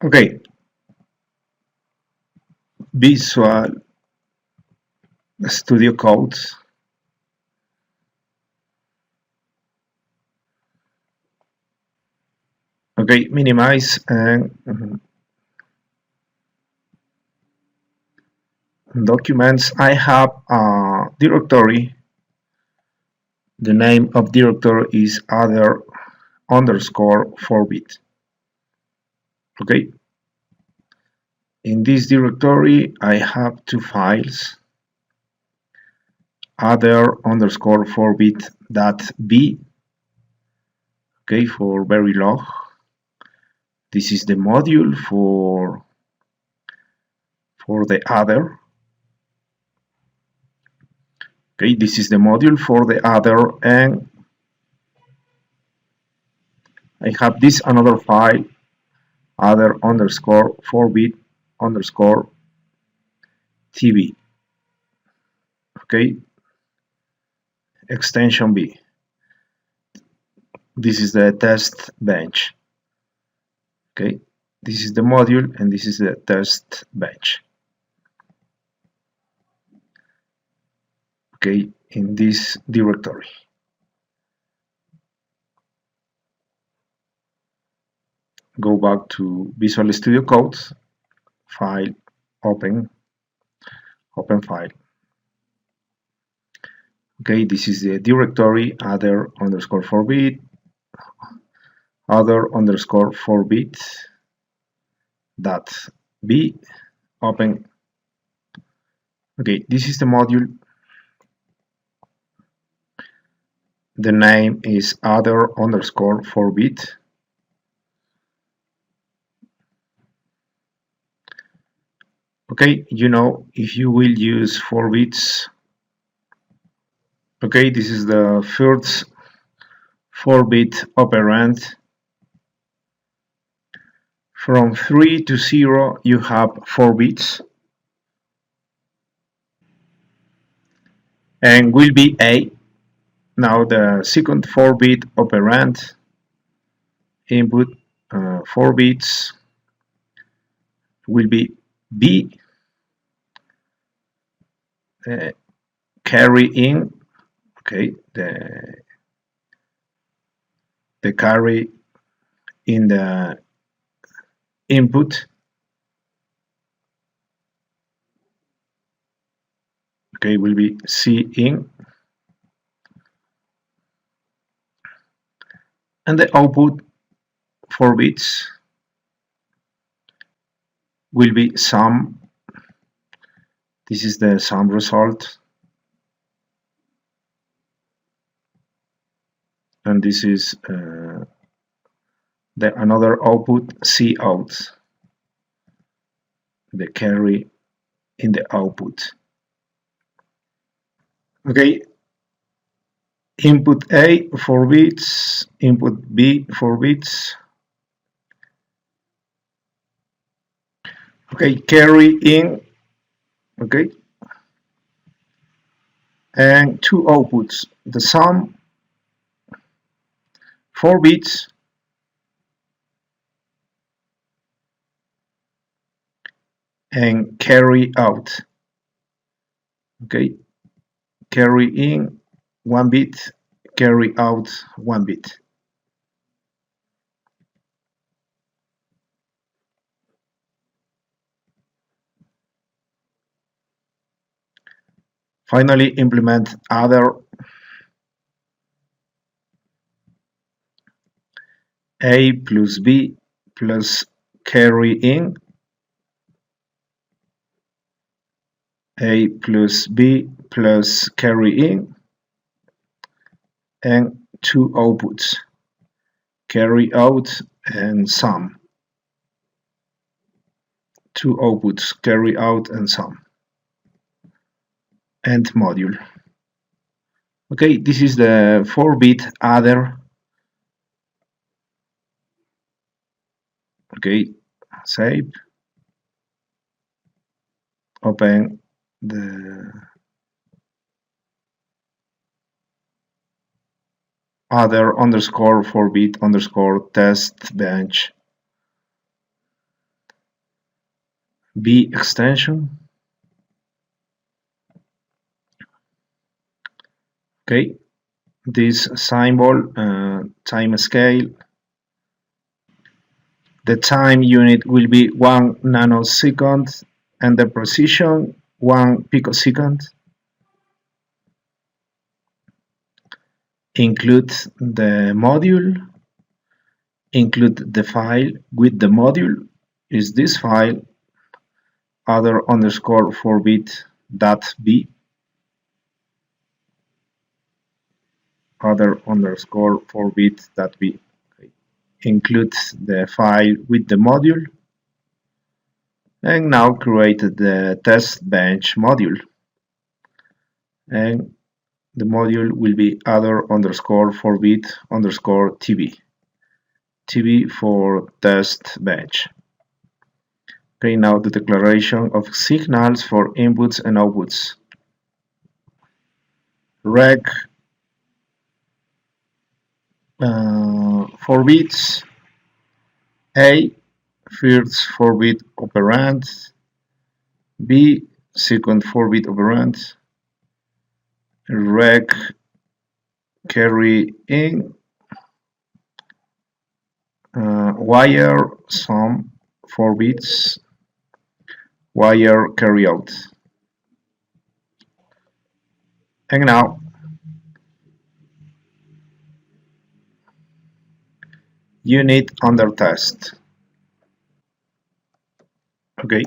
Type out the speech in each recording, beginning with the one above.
Okay, Visual Studio Code. Okay, minimize and documents. I have a directory. The name of directory is other underscore 4-bit. Okay, in this directory I have two files, other underscore 4-bit dot b, okay, for Verilog. This is the module for the other. Okay, this is the module for the other, and I have this another file, other underscore 4-bit underscore tv. Okay, extension b. This is the test bench. Okay, this is the module and this is the test bench. Okay, in this directory. Go back to Visual Studio Code, file, open file. Okay, this is the directory other underscore 4-bit, other underscore 4-bit dot b, open. Okay, this is the module. The name is other underscore 4-bit. Okay, you know, if you will use 4 bits, okay, this is the first 4-bit operand. From 3 to 0 you have 4 bits and will be A. Now the second 4-bit operand input 4 bits will be B, carry in, okay, the carry in the input, okay, will be C in, and the output 4 bits will be sum. This is the sum result, and this is the another output C out, the carry in the output. Okay, input A 4 bits, input B 4 bits. Okay, carry in, okay, and two outputs, the sum 4 bits and carry out. Okay, carry in 1 bit, carry out 1 bit. Finally, implement other A plus B plus carry in, A plus B plus carry in, and two outputs, carry out and sum. Two outputs, carry out and sum. And module. Okay, this is the 4-bit adder. Okay, save. Open the other underscore 4-bit underscore test bench. B extension. Okay, this symbol, time scale, the time unit will be 1 nanosecond and the precision 1 picosecond. Include the module, include the file with the module, is this file other underscore 4-bit dot b, other underscore 4-bit dot b. Okay. Include the file with the module, and now create the test bench module, and the module will be other underscore 4-bit underscore tb for test bench. Okay, now the declaration of signals for inputs and outputs. Rec 4 bits, A, first 4-bit operand, B, second 4-bit operand, rec carry in, wire sum 4 bits, wire carry out. And now unit under test. Okay.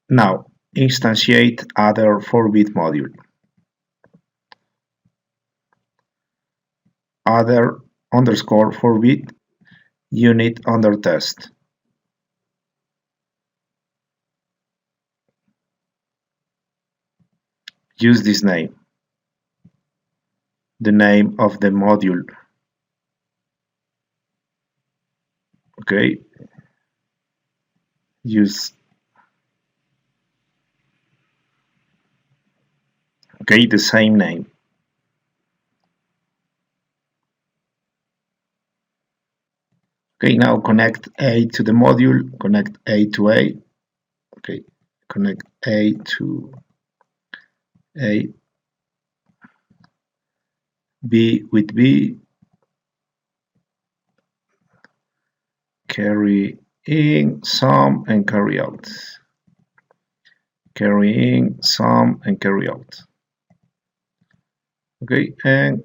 Now instantiate other 4-bit module. Other underscore 4-bit unit under test. Use this name, the name of the module. Okay, use, okay, the same name. Okay, now connect A to the module, connect A to A. Okay, connect A to A, B with B, carry in, sum, and carry out. Carry in, sum, and carry out. Okay, and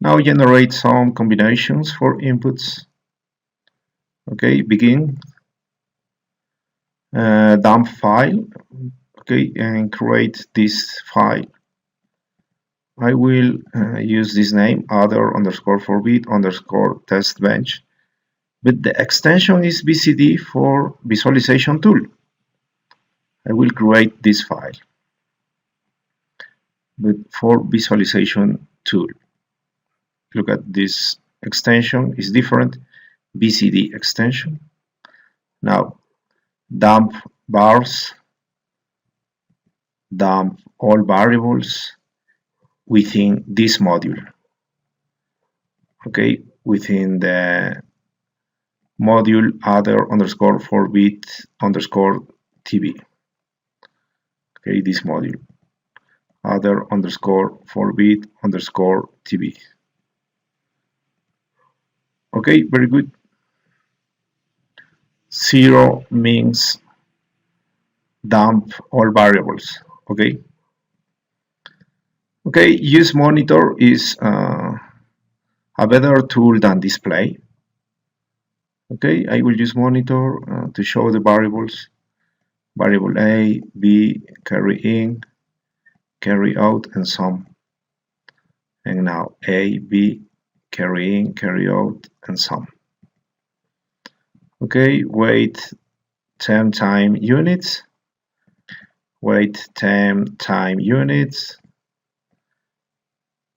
now generate some combinations for inputs. Okay, begin, dump file. Okay, and create this file. I will use this name, other underscore 4-bit underscore test bench, but the extension is BCD for visualization tool. I will create this file, but for visualization tool. Look at this extension, is different, BCD extension. Now dump vars, dump all variables within this module. Okay, within the module other underscore 4-bit underscore tb. Okay, this module other underscore 4-bit underscore tb. Okay, very good. 0 means dump all variables. Okay. Okay, use monitor is a better tool than display. Okay, I will use monitor to show the variables. Variable A, B, carry in, carry out, and sum. And now A, B, carry in, carry out, and sum. Okay, wait 10 time units. Wait 10 time units.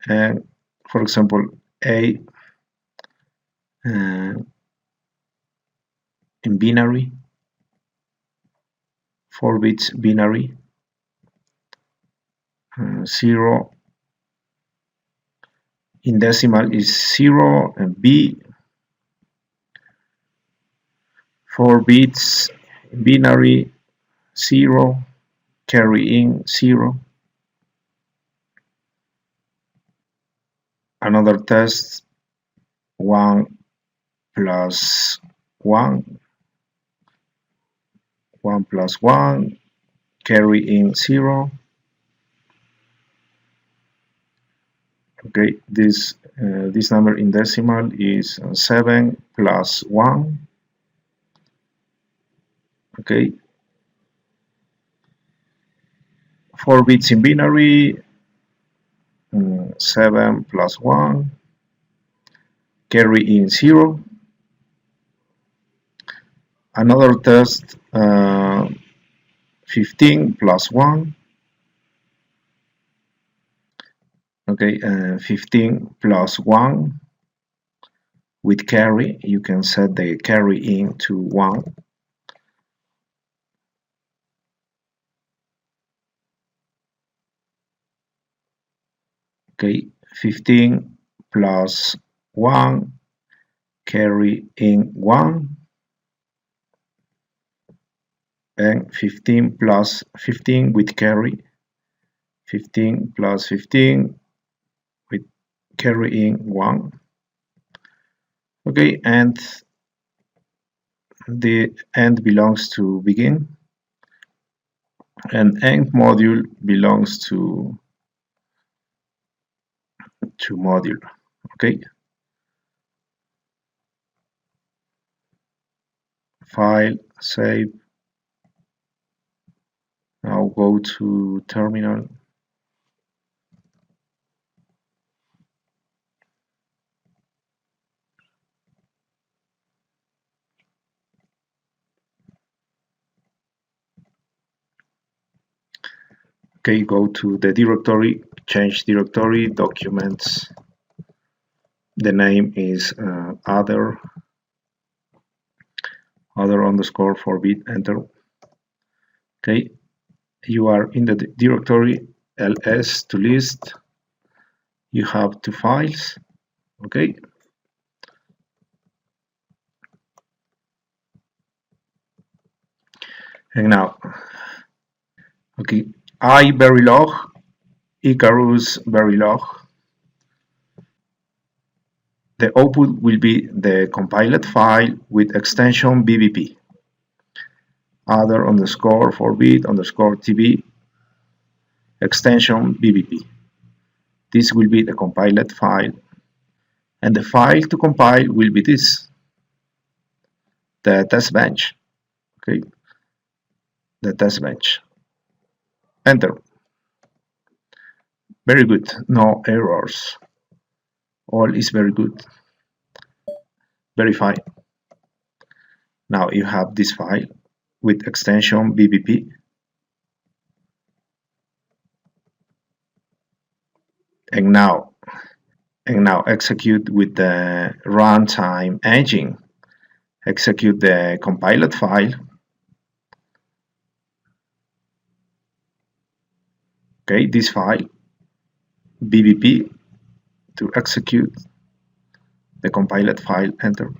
And for example, A in binary, 4 bits binary, 0 in decimal is 0, and B, 4 bits binary 0, carry in 0. Another test, 1 plus 1, 1 plus 1, carry in 0. Okay, this number in decimal is 7 plus 1. Okay, 4 bits in binary, 7 plus 1, carry in 0. Another test, 15 plus 1. Okay, 15 plus 1 with carry. You can set the carry in to 1. Okay, 15 plus 1, carry in 1. And 15 plus 15 with carry. 15 plus 15 with carry in 1. Okay, and the end belongs to begin, and end module belongs to module. Okay, file, save. Now go to terminal. Okay, go to the directory, change directory, documents. The name is other underscore 4-bit, enter. Okay, you are in the directory ls to list. You have 2 files. Okay, and now, okay, Verilog, Icarus Verilog. The output will be the compiled file with extension BBP. Other underscore 4-bit underscore TB extension BBP. This will be the compiled file, and the file to compile will be this, the test bench. Okay, the test bench. Enter. Very good, no errors. All is very good. Verify. Now you have this file with extension BBP. And now execute with the runtime engine. Execute the compiled file. Okay, this file, BBP, to execute the compiled file, enter.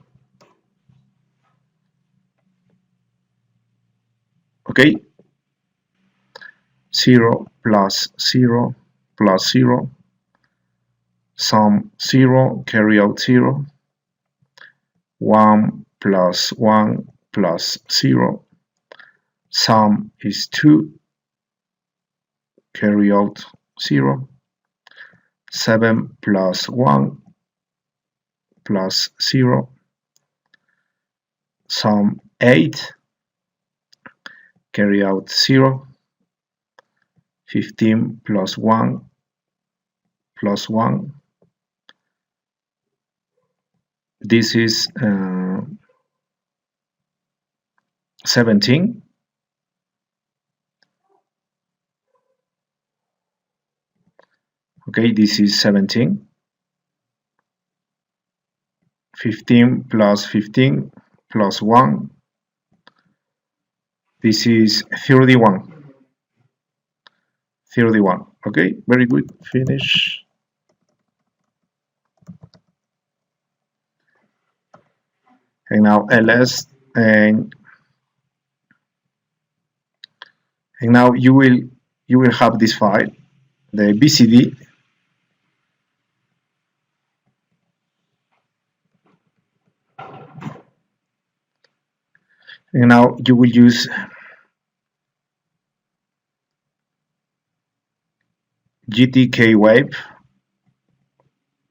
Okay, 0 plus 0 plus 0, sum 0, carry out 0, 1 plus 1 plus 0, sum is 2, carry out 0, 7 plus 1 plus 0, sum 8, carry out 0, 15 plus 1 plus 1. This is 17. Okay, this is 17. 15 plus 15 plus 1. This is 31. 31. Okay, very good. Finish. And now ls, and now you will have this file, the bcd, and now you will use gtkwave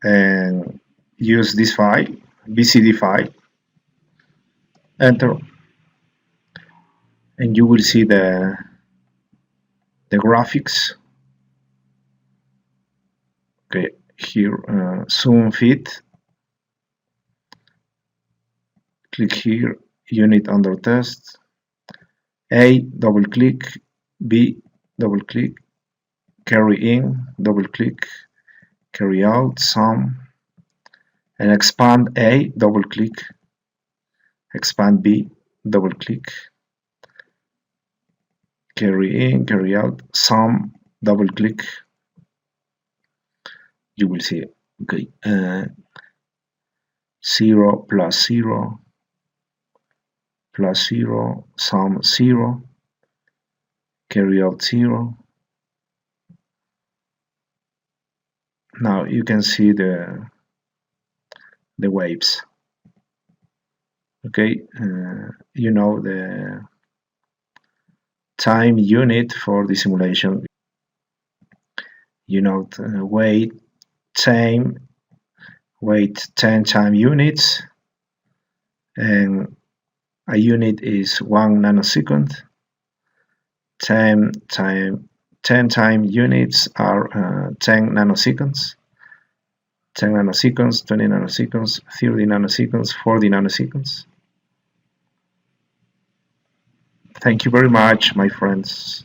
and use this file, bcd file, enter, and you will see the graphics. Okay, here zoom fit, click here, unit under test, A, double click, B, double click, carry in, double click, carry out, sum, and expand A, double click, expand B, double click, carry in, carry out, sum, double click, you will see it. Okay, 0 plus 0 plus 0, sum 0, carry out 0. Now you can see the waves. Okay, you know the time unit for the simulation. You know wait 10 time units, and a unit is 1 nanosecond. 10 time units are 10 nanoseconds. 10 nanoseconds, 20 nanoseconds, 30 nanoseconds, 40 nanoseconds. Thank you very much, my friends.